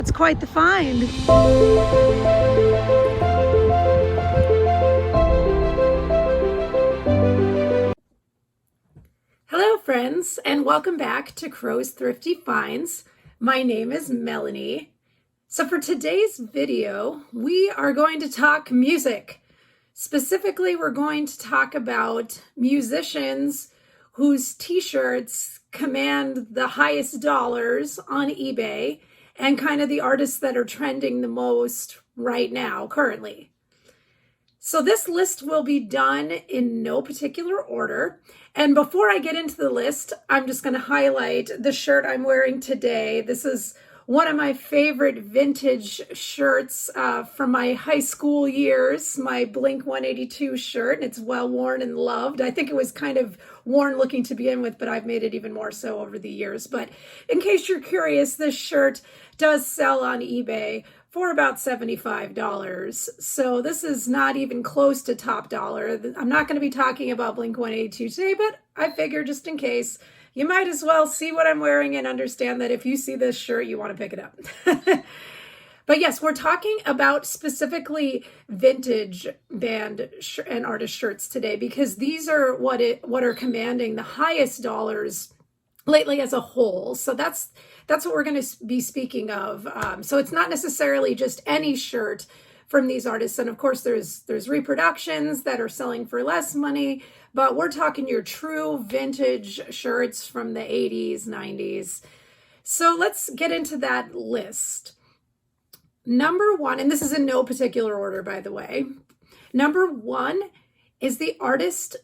It's quite the find. Hello friends, and welcome back to Crow's Thrifty Finds. My name is Melanie. So for today's video, we are going to talk music. Specifically, we're going to talk about musicians whose t-shirts command the highest dollars on eBay and kind of the artists that are trending the most right now, currently. So this list will be done in no particular order. And before I get into the list, I'm just going to highlight the shirt I'm wearing today. This is one of my favorite vintage shirts from my high school years, my Blink-182 shirt, and it's well worn and loved. I think it was kind of worn looking to begin with, but I've made it even more so over the years. But in case you're curious, this shirt does sell on eBay for about $75. So this is not even close to top dollar. I'm not going to be talking about Blink-182 today, but I figure just in case, you might as well see what I'm wearing and understand that if you see this shirt, you want to pick it up. But yes, we're talking about specifically vintage band and artist shirts today, because these are what are commanding the highest dollars lately as a whole. So that's what we're going to be speaking of. So it's not necessarily just any shirt from these artists. And of course, there's reproductions that are selling for less money, but we're talking your true vintage shirts from the 80s, 90s. So let's get into that list. Number one, and this is in no particular order, by the way. Number one is the artist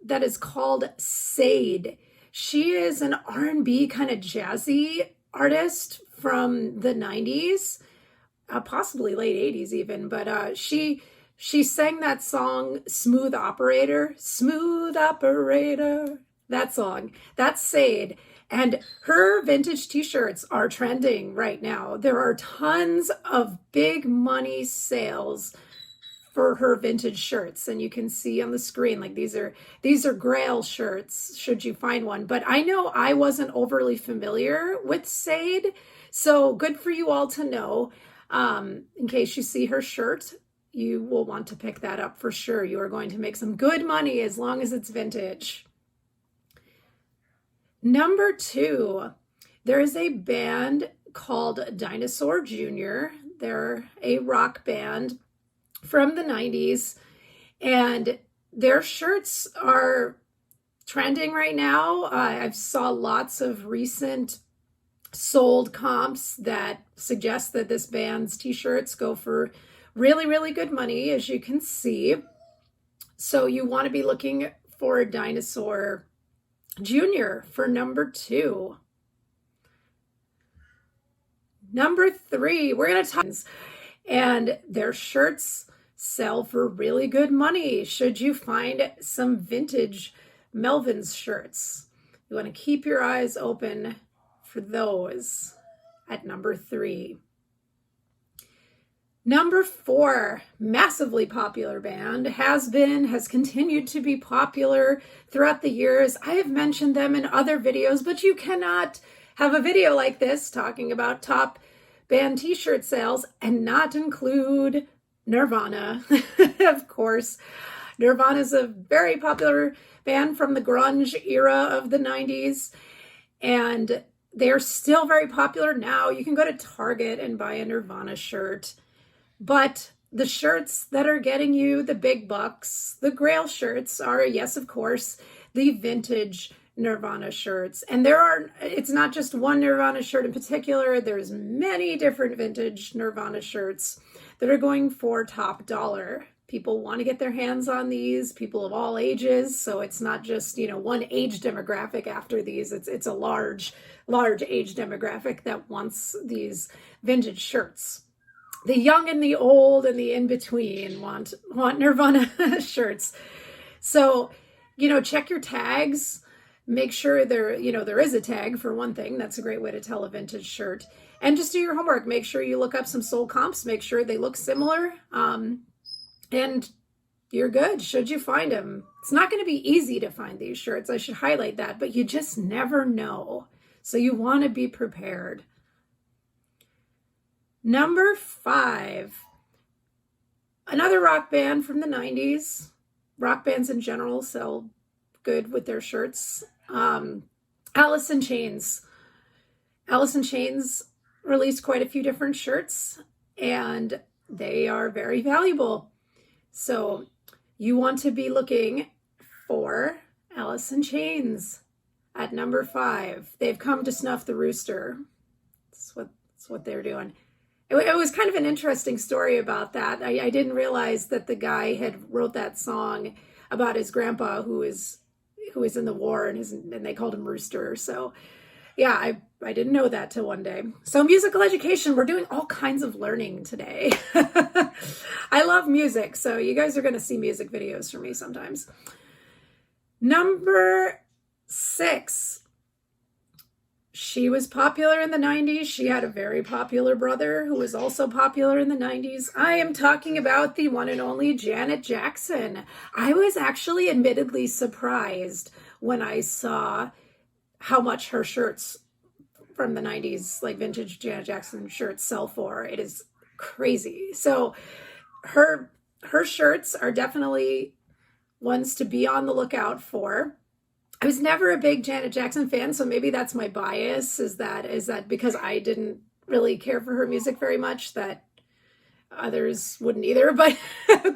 that is called Sade. She is an R&B kind of jazzy artist from the 90s, possibly late 80s even, but she sang that song, Smooth Operator, that song. That's Sade. And her vintage t-shirts are trending right now. There are tons of big money sales for her vintage shirts, and you can see on the screen, like these are Grail shirts should you find one. But I know I wasn't overly familiar with Sade, so good for you all to know. In case you see her shirt, you will want to pick that up for sure. You are going to make some good money as long as it's vintage. Number two, there is a band called Dinosaur Jr. They're a rock band from the 90s, and their shirts are trending right now. I've saw lots of recent sold comps that suggest that this band's t-shirts go for really, really good money, as you can see. So you want to be looking for Dinosaur Jr. for number two. Number three, we're going to talk, and their shirts sell for really good money should you find some vintage Melvins shirts. You want to keep your eyes open for those at number three. Number four, massively popular band, has continued to be popular throughout the years. I have mentioned them in other videos, but you cannot have a video like this talking about top band t-shirt sales and not include Nirvana. Of course, Nirvana is a very popular band from the grunge era of the 90s, and they're still very popular now. You can go to Target and buy a Nirvana shirt. But the shirts that are getting you the big bucks, the Grail shirts, are, yes, of course, the vintage Nirvana shirts. And it's not just one Nirvana shirt in particular. There's many different vintage Nirvana shirts that are going for top dollar. People want to get their hands on these, people of all ages. So it's not just, one age demographic after these. It's a large age demographic that wants these vintage shirts. The young and the old and the in-between want Nirvana shirts. So, check your tags. Make sure there is a tag for one thing. That's a great way to tell a vintage shirt. And just do your homework. Make sure you look up some sold comps. Make sure they look similar. And you're good should you find them. It's not going to be easy to find these shirts. I should highlight that. But you just never know. So you want to be prepared. Number 5, another rock band from the 90s. Rock bands in general sell good with their shirts. Alice in Chains. Alice in Chains released quite a few different shirts, and they are very valuable. So you want to be looking for Alice in Chains at number 5. They've come to snuff the rooster. That's what they're doing. It was kind of an interesting story about that. I didn't realize that the guy had wrote that song about his grandpa who is in the war, and they called him Rooster. So yeah, I didn't know that till one day. So musical education, we're doing all kinds of learning today. I love music, so you guys are going to see music videos from me sometimes. Number 6. She was popular in the 90s. She had a very popular brother who was also popular in the 90s. I am talking about the one and only Janet Jackson. I was actually admittedly surprised when I saw how much her shirts from the 90s, like vintage Janet Jackson shirts, sell for. It is crazy. So her shirts are definitely ones to be on the lookout for. I was never a big Janet Jackson fan, so maybe that's my bias, is that because I didn't really care for her music very much, that others wouldn't either, but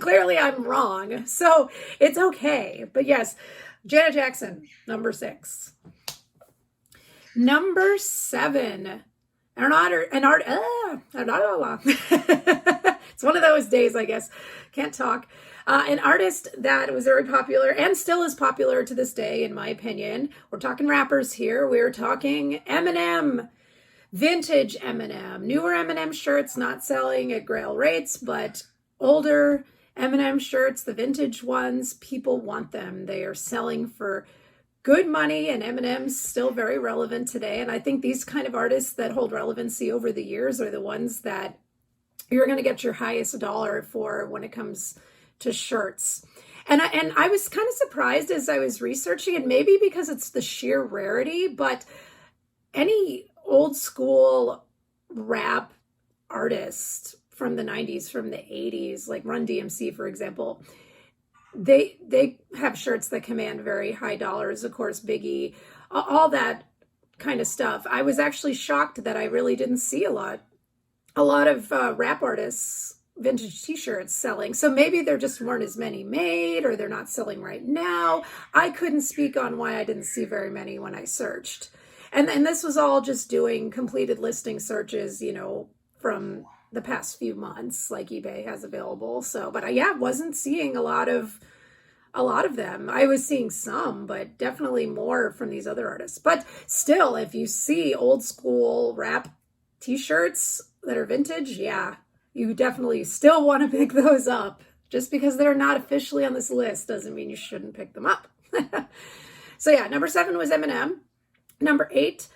clearly I'm wrong. So it's okay. But yes, Janet Jackson, number 6. Number 7. It's one of those days, I guess. Can't talk. An artist that was very popular and still is popular to this day, in my opinion. We're talking rappers here. We're talking Eminem. Vintage Eminem. Newer Eminem shirts not selling at Grail rates, but older Eminem shirts, the vintage ones, people want them. They are selling for good money, and Eminem's still very relevant today. And I think these kind of artists that hold relevancy over the years are the ones that you're going to get your highest dollar for when it comes to shirts. And I was kind of surprised as I was researching, and maybe because it's the sheer rarity, but any old school rap artist from the 90s, from the 80s, like Run DMC, for example, they have shirts that command very high dollars. Of course, Biggie, all that kind of stuff. I was actually shocked that I really didn't see a lot of rap artists vintage t-shirts selling. So maybe there just weren't as many made, or they're not selling right now. I couldn't speak on why I didn't see very many when I searched. And this was all just doing completed listing searches, from the past few months, like eBay has available. So, but I wasn't seeing a lot of them. I was seeing some, but definitely more from these other artists. But still, if you see old school rap t-shirts that are vintage, you definitely still want to pick those up. Just because they're not officially on this list doesn't mean you shouldn't pick them up. So number 7 was Eminem. Number 8,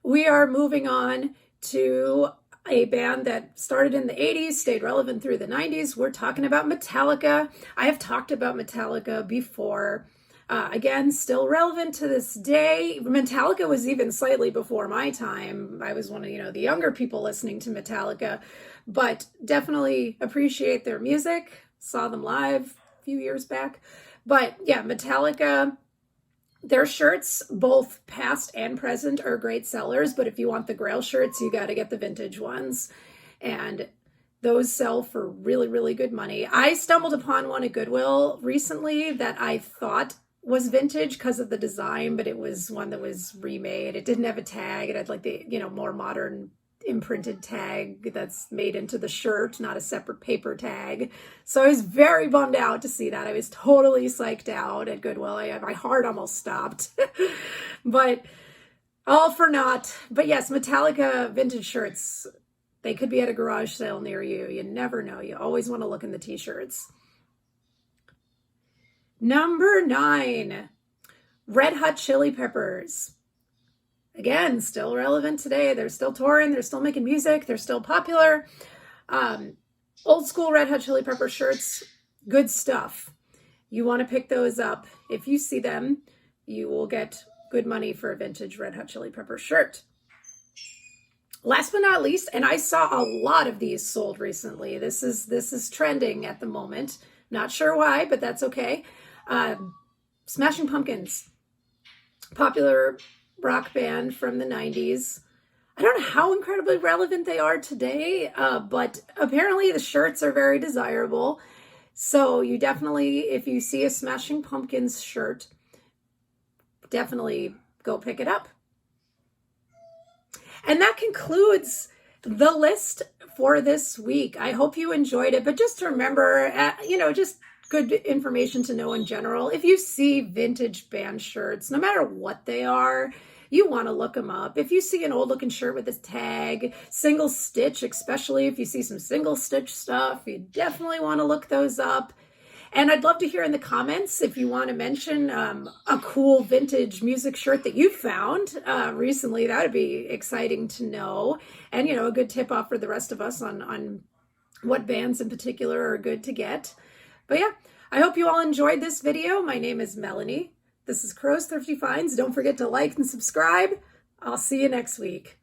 we are moving on to a band that started in the 80s, stayed relevant through the 90s. We're talking about Metallica. I have talked about Metallica before. Again, still relevant to this day. Metallica was even slightly before my time. I was one of, the younger people listening to Metallica, but definitely appreciate their music. Saw them live a few years back. But Metallica, their shirts, both past and present, are great sellers. But if you want the Grail shirts, you got to get the vintage ones. And those sell for really, really good money. I stumbled upon one at Goodwill recently that I thought was vintage because of the design, but it was one that was remade. It didn't have a tag. It had like the, more modern imprinted tag that's made into the shirt, not a separate paper tag. So I was very bummed out to see that. I was totally psyched out at Goodwill. My heart almost stopped, but all for naught. But yes, Metallica vintage shirts, they could be at a garage sale near you. You never know. You always want to look in the t-shirts. Number 9, Red Hot Chili Peppers. Again, still relevant today. They're still touring. They're still making music. They're still popular. Old school Red Hot Chili Pepper shirts, good stuff. You want to pick those up. If you see them, you will get good money for a vintage Red Hot Chili Pepper shirt. Last but not least, and I saw a lot of these sold recently. This is trending at the moment. Not sure why, but that's okay. Smashing Pumpkins, popular rock band from the 90s. I don't know how incredibly relevant they are today, but apparently the shirts are very desirable. So you definitely, if you see a Smashing Pumpkins shirt, definitely go pick it up. And that concludes the list for this week. I hope you enjoyed it, but just remember, just good information to know in general. If you see vintage band shirts, no matter what they are, you want to look them up. If you see an old looking shirt with this tag, single stitch, especially if you see some single stitch stuff, you definitely want to look those up. And I'd love to hear in the comments if you want to mention a cool vintage music shirt that you found recently. That would be exciting to know. And, a good tip off for the rest of us on what bands in particular are good to get. But yeah, I hope you all enjoyed this video. My name is Melanie. This is Crow's Thrifty Finds. Don't forget to like and subscribe. I'll see you next week.